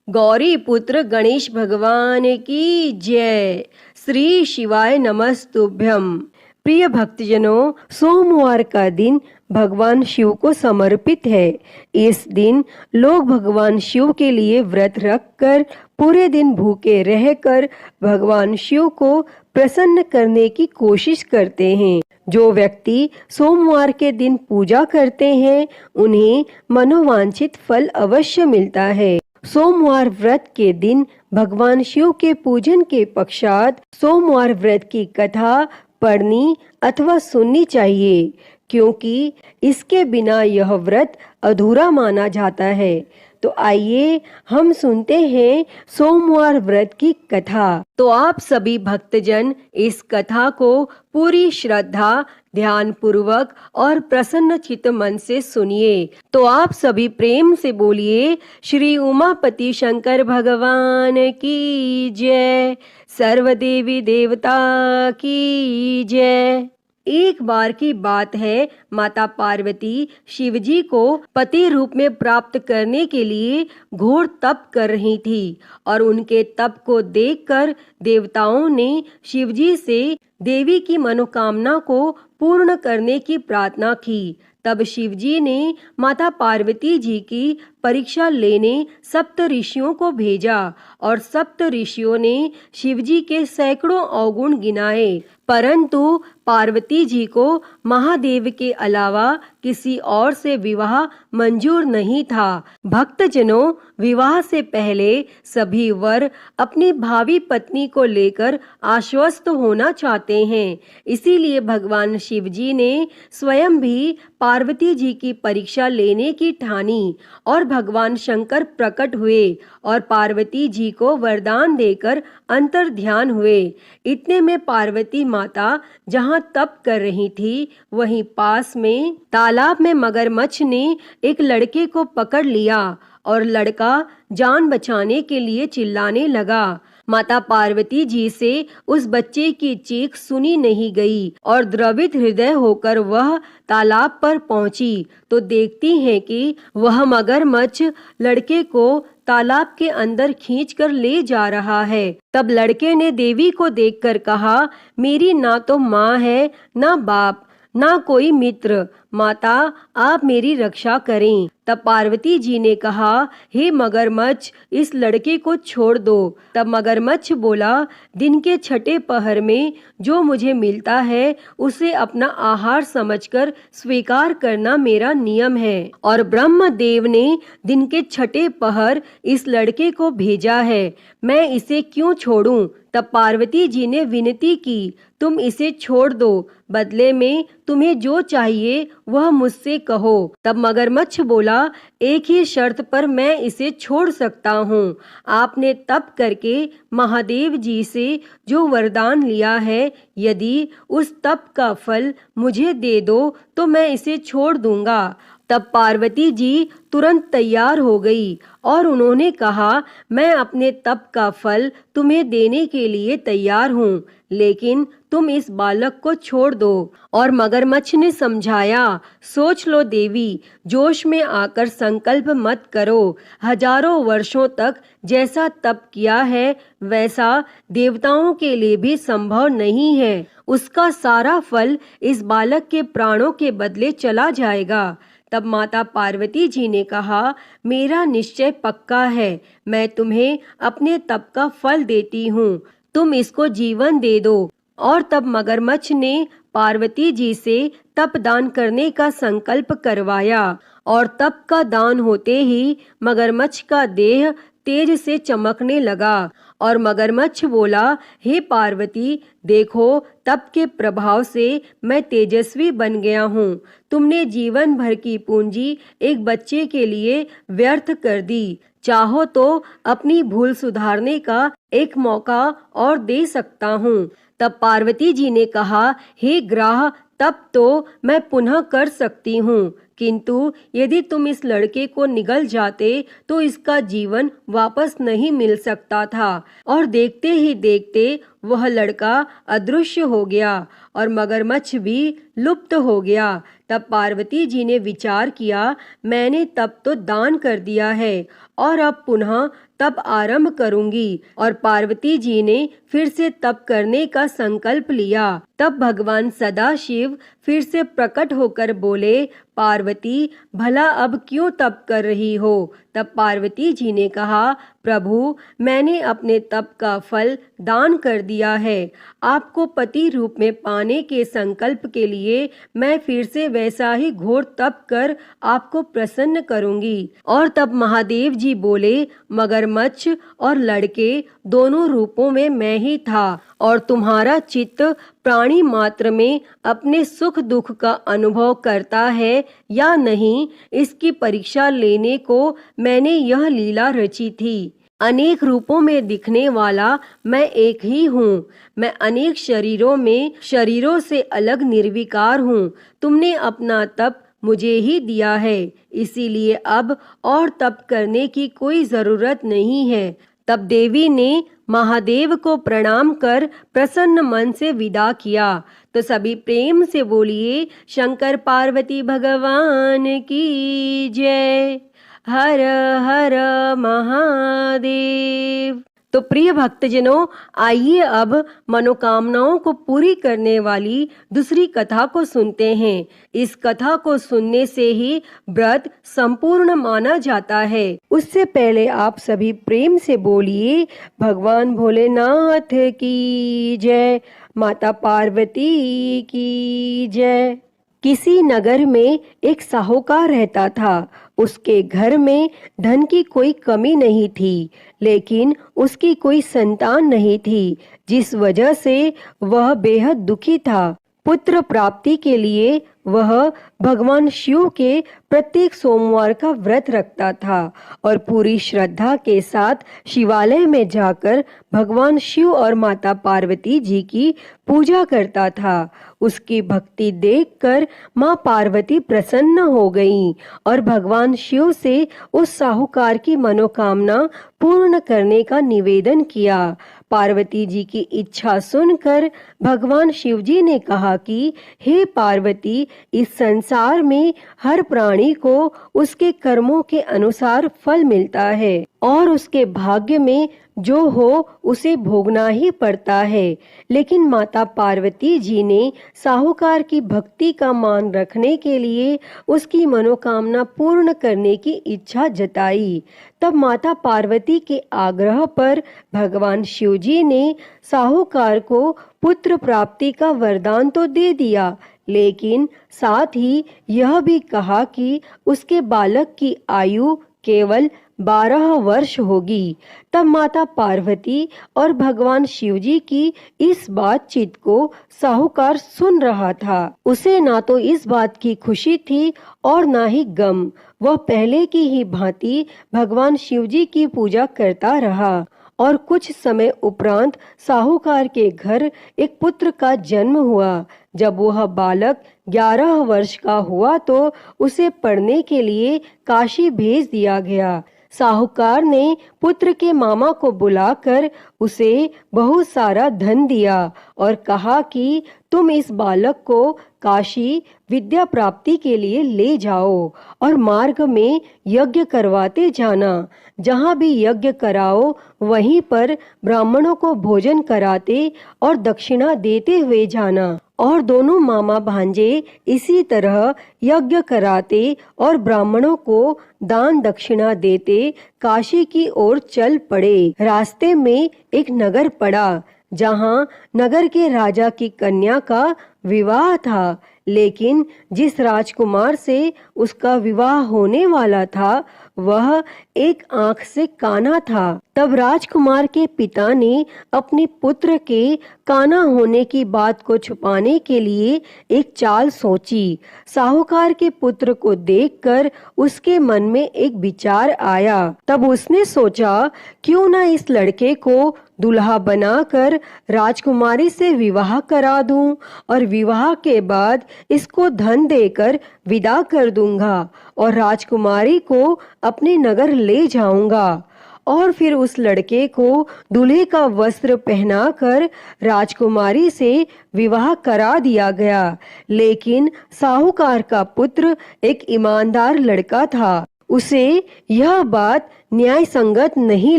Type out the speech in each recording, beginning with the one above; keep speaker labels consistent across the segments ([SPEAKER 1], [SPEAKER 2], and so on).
[SPEAKER 1] गौरी पुत्र गणेश भगवान की जय। श्री शिवाय नमस्तुभ्यम। प्रिय भक्तजनों, सोमवार का दिन भगवान शिव को समर्पित है। इस दिन लोग भगवान शिव के लिए व्रत रखकर पूरे दिन भूखे रहकर भगवान शिव को प्रसन्न करने की कोशिश करते हैं। जो व्यक्ति सोमवार के दिन पूजा करते हैं उन्हें मनोवांछित फल अवश्य मिलता है। सोमवार व्रत के दिन भगवान शिव के पूजन के पश्चात सोमवार व्रत की कथा पढ़नी अथवा सुननी चाहिए, क्योंकि इसके बिना यह व्रत अधूरा माना जाता है। तो आइए हम सुनते हैं सोमवार व्रत की कथा। तो आप सभी भक्तजन इस कथा को पूरी श्रद्धा, ध्यान पूर्वक और प्रसन्न चित्त मन से सुनिए। तो आप सभी प्रेम से बोलिए, श्री उमापति शंकर भगवान की जय, सर्व देवी देवता की जय। एक बार की बात है, माता पार्वती शिवजी को पति रूप में प्राप्त करने के लिए घोर तप कर रही थी और उनके तप को देखकर देवताओं ने शिवजी से देवी की मनोकामना को पूर्ण करने की प्रार्थना की। तब शिवजी ने माता पार्वती जी की परीक्षा लेने सप्त ऋषियों को भेजा और सप्त ऋषियों ने शिवजी के सैकड़ों अवगुण गिनाए, परंतु पार्वती जी को महादेव के अलावा किसी और से विवाह मंजूर नहीं था। भक्तजनों, विवाह से पहले सभी वर अपनी भावी पत्नी को लेकर आश्वस्त होना चाहते हैं। इसीलिए भगवान शिवजी ने स्वयं भी पार्वती जी की परीक्षा लेने की ठानी और भगवान शंकर प्रकट हुए और पार्वती जी को वरदान देकर अंतर ध्यान हुए। इतने में पार्वती माता जहाँ तप कर रही थी, वहीं पास में तालाब में मगरमच्छ ने एक लड़के को पकड़ लिया और लड़का जान बचाने के लिए चिल्लाने लगा। माता पार्वती जी से उस बच्चे की चीख सुनी नहीं गई और द्रवित हृदय होकर वह तालाब पर पहुंची तो देखती हैं कि वह मगरमच्छ लड़के को तालाब के अंदर खींचकर ले जा रहा है। तब लड़के ने देवी को देखकर कहा, मेरी ना तो माँ है, ना बाप, ना कोई मित्र, माता आप मेरी रक्षा करें। तब पार्वती जी ने कहा, हे मगरमच्छ, इस लड़के को छोड़ दो। तब मगरमच्छ बोला, दिन के छठे पहर में जो मुझे मिलता है उसे अपना आहार समझकर स्वीकार करना मेरा नियम है और ब्रह्मदेव ने दिन के छठे पहर इस लड़के को भेजा है, मैं इसे क्यों छोड़ूं? तब पार्वती जी ने विनती की, तुम इसे छोड़ दो, बदले में तुम्हें जो चाहिए वह मुझसे कहो। तब मगरमच्छ बोला, एक ही शर्त पर मैं इसे छोड़ सकता हूँ। आपने तप करके महादेव जी से जो वरदान लिया है, यदि उस तप का फल मुझे दे दो तो मैं इसे छोड़ दूंगा। तब पार्वती जी तुरंत तैयार हो गई और उन्होंने कहा, मैं अपने तप का फल तुम्हें देने के लिए तैयार हूँ, लेकिन तुम इस बालक को छोड़ दो। और मगरमच्छ ने समझाया, सोच लो देवी, जोश में आकर संकल्प मत करो। हजारों वर्षों तक जैसा तप किया है वैसा देवताओं के लिए भी संभव नहीं है। उसका सारा फल इस बालक के प्राणों के बदले चला जाएगा। तब माता पार्वती जी ने कहा, मेरा निश्चय पक्का है, मैं तुम्हें अपने तप का फल देती हूँ, तुम इसको जीवन दे दो। और तब मगरमच्छ ने पार्वती जी से तप दान करने का संकल्प करवाया और तप का दान होते ही मगरमच्छ का देह तेज से चमकने लगा और मगरमच्छ बोला, हे पार्वती, देखो तप के प्रभाव से मैं तेजस्वी बन गया हूँ। तुमने जीवन भर की पूंजी एक बच्चे के लिए व्यर्थ कर दी। चाहो तो अपनी भूल सुधारने का एक मौका और दे सकता हूँ। तब पार्वती जी ने कहा, हे ग्राह, तब तो मैं पुनः कर सकती हूँ, किंतु यदि तुम इस लड़के को निगल जाते तो इसका जीवन वापस नहीं मिल सकता था। और देखते ही देखते वह लड़का अदृश्य हो गया और मगरमच्छ भी लुप्त हो गया। तब पार्वती जी ने विचार किया, मैंने तब तो दान कर दिया है और अब पुनः तप आरंभ करूंगी। और पार्वती जी ने फिर से तप करने का संकल्प लिया। तब भगवान सदाशिव फिर से प्रकट होकर बोले, पार्वती भला अब क्यों तप कर रही हो? तब पार्वती जी ने कहा, प्रभु मैंने अपने तप का फल दान कर दिया है। आपको पति रूप में पाने के संकल्प के लिए मैं फिर से वैसा ही घोर तप कर आपको प्रसन्न करूंगी। और तब महादेव जी बोले, मगरमच्छ और लड़के दोनों रूपों में मैं ही था और तुम्हारा चित्त प्राणी मात्र में अपने सुख दुख का अनुभव करता है या नहीं, इसकी परीक्षा लेने को मैंने यह लीला रची थी। अनेक रूपों में दिखने वाला मैं एक ही हूँ। मैं अनेक शरीरों से अलग निर्विकार हूँ। तुमने अपना तप मुझे ही दिया है, इसीलिए अब और तप करने की कोई जरूरत नहीं है। तब देवी ने महादेव को प्रणाम कर प्रसन्न मन से विदा किया। तो सभी प्रेम से बोलिए, शंकर पार्वती भगवान की जय। हर हर महादेव। तो प्रिय भक्तजनों, आइए अब मनोकामनाओं को पूरी करने वाली दूसरी कथा को सुनते हैं। इस कथा को सुनने से ही व्रत संपूर्ण माना जाता है। उससे पहले आप सभी प्रेम से बोलिए, भगवान भोलेनाथ की जय, माता पार्वती की जय। किसी नगर में एक साहूकार रहता था। उसके घर में धन की कोई कमी नहीं थी, लेकिन उसकी कोई संतान नहीं थी, जिस वजह से वह बेहद दुखी था। पुत्र प्राप्ति के लिए वह भगवान शिव के प्रत्येक सोमवार का व्रत रखता था और पूरी श्रद्धा के साथ शिवालय में जाकर भगवान शिव और माता पार्वती जी की पूजा करता था। उसकी भक्ति देखकर माँ पार्वती प्रसन्न हो गईं और भगवान शिव से उस साहूकार की मनोकामना पूर्ण करने का निवेदन किया। पार्वती जी की इच्छा सुनकर भगवान शिव जी ने कहा कि हे पार्वती, इस संसार में हर प्राणी को उसके कर्मों के अनुसार फल मिलता है और उसके भाग्य में जो हो उसे भोगना ही पड़ता है। लेकिन माता पार्वती जी ने साहूकार की भक्ति का मान रखने के लिए उसकी मनोकामना पूर्ण करने की इच्छा जताई। तब माता पार्वती के आग्रह पर भगवान शिव जी ने साहूकार को पुत्र प्राप्ति का वरदान तो दे दिया, लेकिन साथ ही यह भी कहा कि उसके बालक की आयु केवल 12 वर्ष होगी। तब माता पार्वती और भगवान शिव जी की इस बातचीत को साहूकार सुन रहा था। उसे ना तो इस बात की खुशी थी और ना ही गम। वह पहले की ही भांति भगवान शिव जी की पूजा करता रहा और कुछ समय उपरांत साहूकार के घर एक पुत्र का जन्म हुआ। जब वह बालक 11 वर्ष का हुआ तो उसे पढ़ने के लिए काशी भेज दिया गया। साहूकार ने पुत्र के मामा को बुलाकर उसे बहुत सारा धन दिया और कहा कि तुम इस बालक को काशी विद्या प्राप्ति के लिए ले जाओ और मार्ग में यज्ञ करवाते जाना। जहाँ भी यज्ञ कराओ वहीं पर ब्राह्मणों को भोजन कराते और दक्षिणा देते हुए जाना। और दोनों मामा भांजे इसी तरह यज्ञ कराते और ब्राह्मणों को दान दक्षिणा देते काशी की ओर चल पड़े। रास्ते में एक नगर पड़ा, जहाँ नगर के राजा की कन्या का विवाह था, लेकिन जिस राजकुमार से उसका विवाह होने वाला था वह एक आंख से काना था। तब राजकुमार के पिता ने अपने पुत्र के काना होने की बात को छुपाने के लिए एक चाल सोची। साहूकार के पुत्र को देखकर उसके मन में एक विचार आया। तब उसने सोचा, क्यों ना इस लड़के को दुल्हा बनाकर राजकुमारी से विवाह करा दूं और विवाह के बाद इसको धन देकर विदा कर दूंगा और राजकुमारी को अपने नगर ले जाऊंगा। और फिर उस लड़के को दूल्हे का वस्त्र पहनाकर राजकुमारी से विवाह करा दिया गया। लेकिन साहूकार का पुत्र एक ईमानदार लड़का था। उसे यह बात न्याय संगत नहीं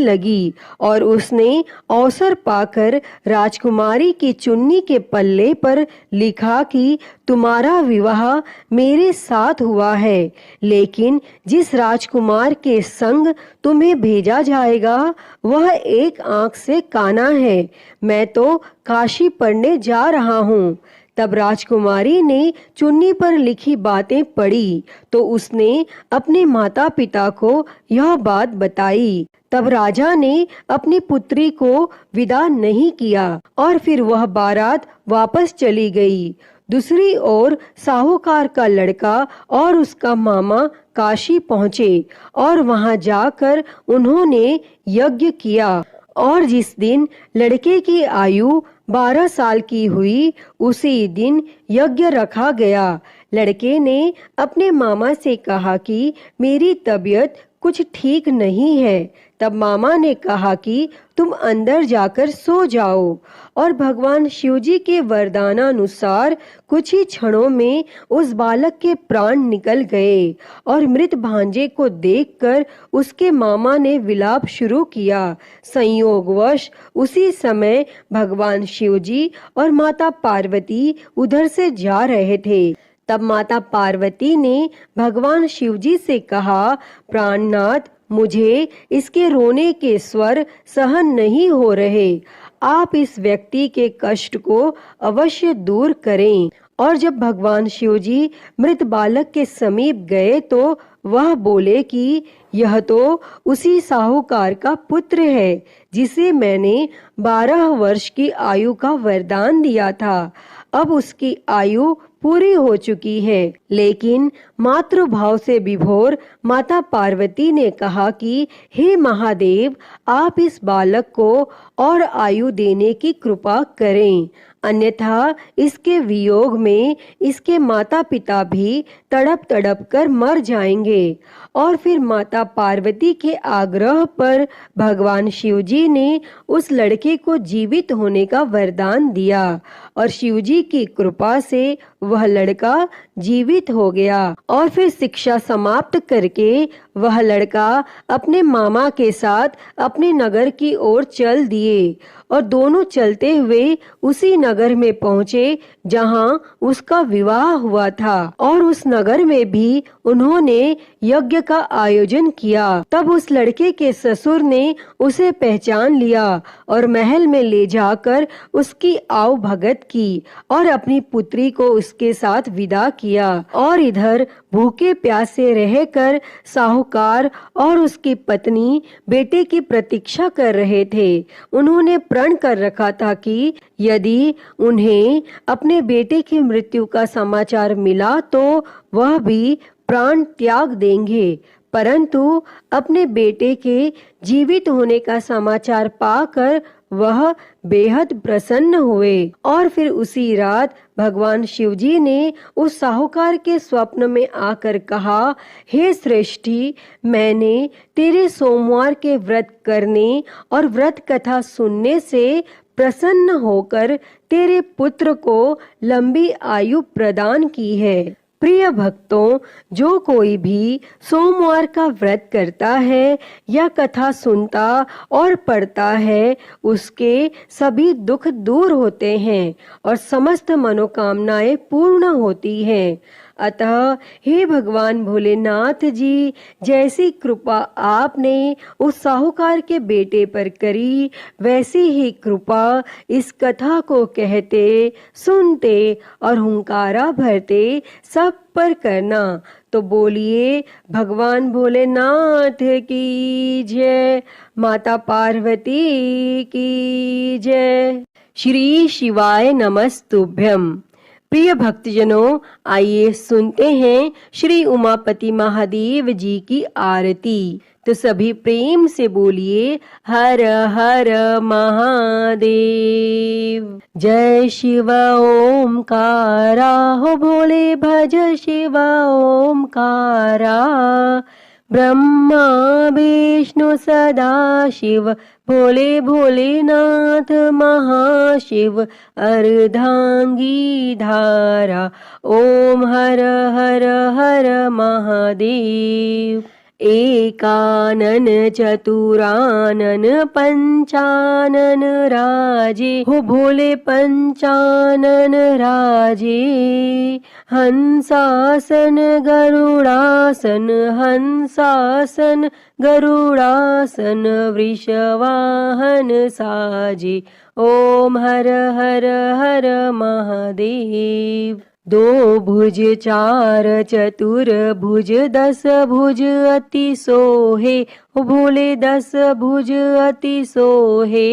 [SPEAKER 1] लगी और उसने अवसर पाकर राजकुमारी की चुन्नी के पल्ले पर लिखा कि तुम्हारा विवाह मेरे साथ हुआ है, लेकिन जिस राजकुमार के संग तुम्हें भेजा जाएगा वह एक आंख से काना है। मैं तो काशी पढ़ने जा रहा हूँ। तब राजकुमारी ने चुन्नी पर लिखी बातें पढ़ी तो उसने अपने माता पिता को यह बात बताई। तब राजा ने अपनी पुत्री को विदा नहीं किया और फिर वह बारात वापस चली गई। दूसरी ओर साहूकार का लड़का और उसका मामा काशी पहुँचे और वहां जाकर उन्होंने यज्ञ किया और जिस दिन लड़के की आयु 12 साल की हुई उसी दिन यज्ञ रखा गया। लड़के ने अपने मामा से कहा कि मेरी तबीयत कुछ ठीक नहीं है। तब मामा ने कहा कि तुम अंदर जाकर सो जाओ और भगवान शिवजी के वरदानानुसार कुछ ही क्षणों में उस बालक के प्राण निकल गए और मृत भांजे को देखकर उसके मामा ने विलाप शुरू किया। संयोगवश उसी समय भगवान शिवजी और माता पार्वती उधर से जा रहे थे। तब माता पार्वती ने भगवान शिवजी से कहा, प्राणनाथ, मुझे इसके रोने के स्वर सहन नहीं हो रहे। आप इस व्यक्ति के कष्ट को अवश्य दूर करें। और जब भगवान शिवजी मृत बालक के समीप गए तो वह बोले कि यह तो उसी साहूकार का पुत्र है जिसे मैंने 12 वर्ष की आयु का वरदान दिया था। अब उसकी आयु पूरी हो चुकी है। लेकिन मातृभाव से विभोर माता पार्वती ने कहा कि हे महादेव, आप इस बालक को और आयु देने की कृपा करें, अन्यथा इसके वियोग में इसके माता पिता भी तड़प तड़प कर मर जाएंगे। और फिर माता पार्वती के आग्रह पर भगवान शिवजी ने उस लड़के को जीवित होने का वरदान दिया और शिवजी की कृपा से वह लड़का जीवित हो गया। और फिर शिक्षा समाप्त करके वह लड़का अपने मामा के साथ अपने नगर की ओर चल दिए और दोनों चलते हुए उसी नगर में पहुँचे जहाँ उसका विवाह हुआ था और उस नगर में भी उन्होंने यज्ञ का आयोजन किया। तब उस लड़के के ससुर ने उसे पहचान लिया और महल में ले जाकर उसकी आव भगत की और अपनी पुत्री को उसके साथ विदा किया। और इधर भूखे प्यासे रहकर साहूकार और उसकी पत्नी बेटे की प्रतीक्षा कर रहे थे। उन्होंने प्रण कर रखा था कि यदि उन्हें अपने बेटे की मृत्यु का समाचार मिला तो वह भी प्राण त्याग देंगे। परंतु अपने बेटे के जीवित होने का समाचार पाकर वह बेहद प्रसन्न हुए। और फिर उसी रात भगवान शिवजी ने उस साहूकार के स्वप्न में आकर कहा, हे श्रेष्ठी, मैंने तेरे सोमवार के व्रत करने और व्रत कथा सुनने से प्रसन्न होकर तेरे पुत्र को लंबी आयु प्रदान की है। प्रिय भक्तों, जो कोई भी सोमवार का व्रत करता है या कथा सुनता और पढ़ता है उसके सभी दुख दूर होते हैं और समस्त मनोकामनाएं पूर्ण होती हैं। अतः हे भगवान भोलेनाथ जी, जैसी कृपा आपने उस साहूकार के बेटे पर करी वैसी ही कृपा इस कथा को कहते, सुनते और हुंकारा भरते सब पर करना। तो बोलिए भगवान भोलेनाथ की जय, माता पार्वती की जय। श्री शिवाय नमस्तुभ्यम। प्रिय भक्तजनों, आइए सुनते हैं श्री उमापति महादेव जी की आरती। तो सभी प्रेम से बोलिए हर हर महादेव। जय शिव ओमकारा, हो भोले भज शिव ओमकारा। ब्रह्मा विष्णु सदा शिव, भोले भोलेनाथ महाशिव। अर्धांगी धारा, ओम हर हर हर महादेव। एकानन चतुरानन पंचानन राजे हो भोले पंचानन राजे। हंसासन गरुड़ासन हंसासन गरुड़ासन वृषवाहन साजे। ओम हर हर हर महादेव। दो भुज चार चतुर भुज दस भुज अति सोहे ओ भोले दस भुज अति सोहे।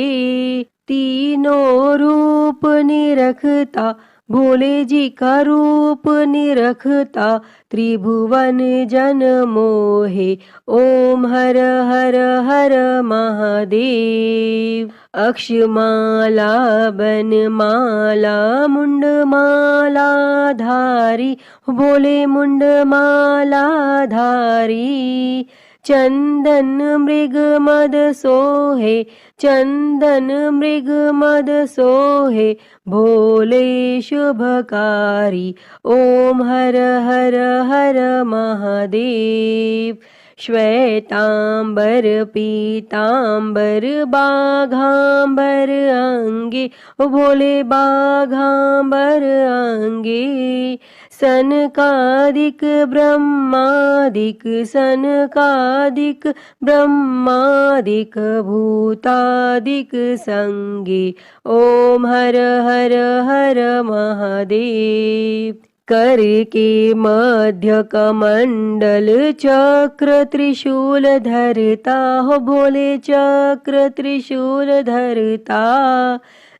[SPEAKER 1] तीनों रूप निरखता भोले जी का रूप निरखता त्रिभुवन जन मोहे। ओम हर हर हर महादेव। अक्षमाला बनमाला मुंडमाला धारी भोले मुंडमाला धारी। चंदन मृग मद सोहे चंदन मृग मद सोहे भोले शुभकारी। ओम हर हर हर महादेव। श्वेतांबर पीतांबर बाघांबर अंगे ओ भोले बाघांबर अंगे। सनकादिक ब्रह्मादिक सनकादिक ब्रह्मादिक भूतादिक संगे। ओम हर हर हर महादेव। कर के मध्य कमंडल चक्र त्रिशूल धरता हो भोले चक्र त्रिशूल धरता।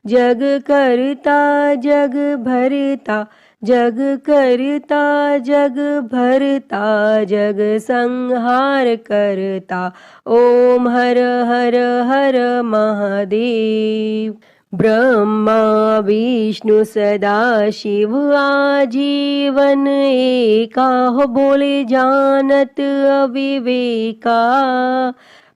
[SPEAKER 1] जग करता जग भरता जग करता जग भरता जग संहार करता। ओम हर हर हर महादेव। ब्रह्मा विष्णु सदा शिव आजीवन एका हो भोले जानत अविवेका।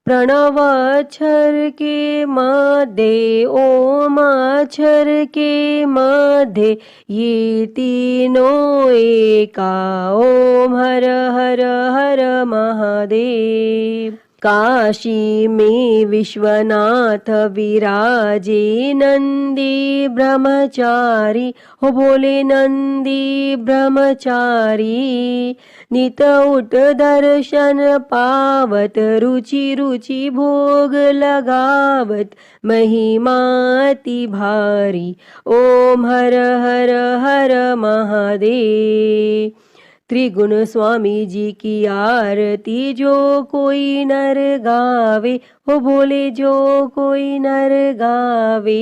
[SPEAKER 1] प्रणव अक्षर के मध्य ओम अक्षर के मध्य ये तीनों एका। ओम हर हर हर महादेव। काशी में विश्वनाथ विराजे नंदी ब्रह्मचारी हो भोले नंदी ब्रह्मचारी। नित उठ दर्शन पावत रुचि रुचि भोग लगावत महिमा अति भारी। ओम हर हर हर महादेव। त्रिगुण स्वामी जी की आरती जो कोई नर गावे हो भोले जो कोई नर गावे।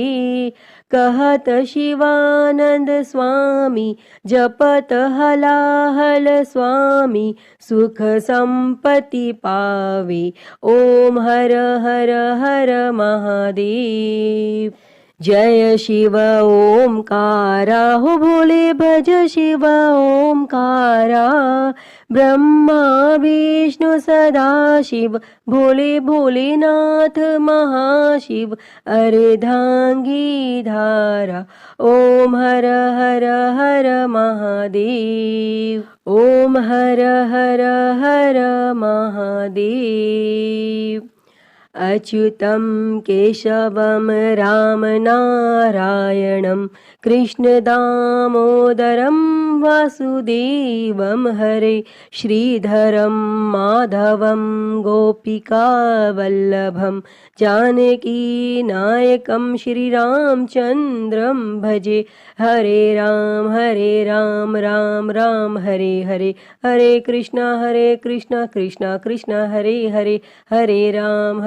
[SPEAKER 1] कहत शिवानंद स्वामी जपत हलाहल स्वामी सुख संपत्ति पावे। ओम हर हर हर महादेव। जय शिव ओमकारा हो भोले भज शिव ओमकारा। ब्रह्मा विष्णु सदा शिव भोले भोलेनाथ महाशिव अर्धांगी धारा। ओम हर हर हर महादेव। ओम हर हर हर महादेव। अच्युतं केशवं राम नारायणं कृष्ण दामोदरं वासुदेवं हरे। श्रीधरं माधवं गोपिकावल्लभं जानकी नायकं श्रीरामचन्द्रं भजे। हरे राम राम राम हरे हरे। हरे कृष्णा कृष्णा कृष्णा हरे हरे। हरे राम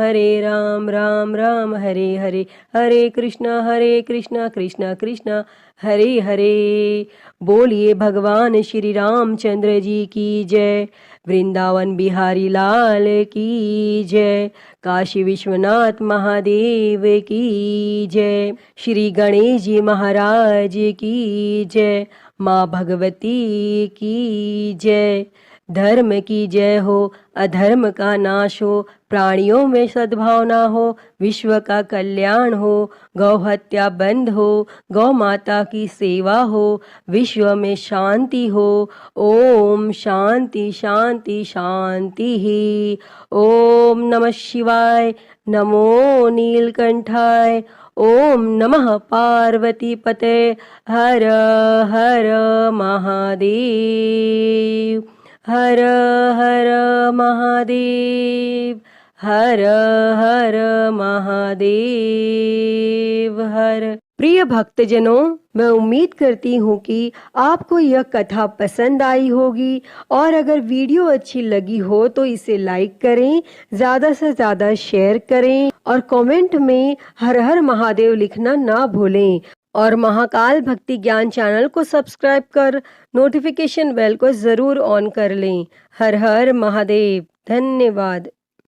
[SPEAKER 1] राम राम हरे हरे। हरे कृष्णा कृष्णा कृष्णा हरे हरे। बोलिए भगवान श्री रामचंद्र जी की जय। वृंदावन बिहारी लाल की जय। काशी विश्वनाथ महादेव की जय। श्री गणेश जी महाराज की जय। माँ भगवती की जय। धर्म की जय हो अधर्म का नाश हो प्राणियों में सद्भावना हो, विश्व का कल्याण हो, गौ हत्या बंद हो, गौ माता की सेवा हो, विश्व में शांति हो। ओम शांति शांति शांति ही। ओम नमः शिवाय। नमो नीलकंठाय। ओम नमः पार्वती पते। हर हर महादेव। हर हर महादेव। हर हर महादेव हर। प्रिय भक्तजनों, मैं उम्मीद करती हूँ कि आपको यह कथा पसंद आई होगी और अगर वीडियो अच्छी लगी हो तो इसे लाइक करें, ज़्यादा से ज़्यादा शेयर करें और कमेंट में हर हर महादेव लिखना ना भूलें। और महाकाल भक्ति ज्ञान चैनल को सब्सक्राइब कर नोटिफिकेशन बेल को ज़रूर ऑन कर लें। हर हर महादेव। धन्यवाद।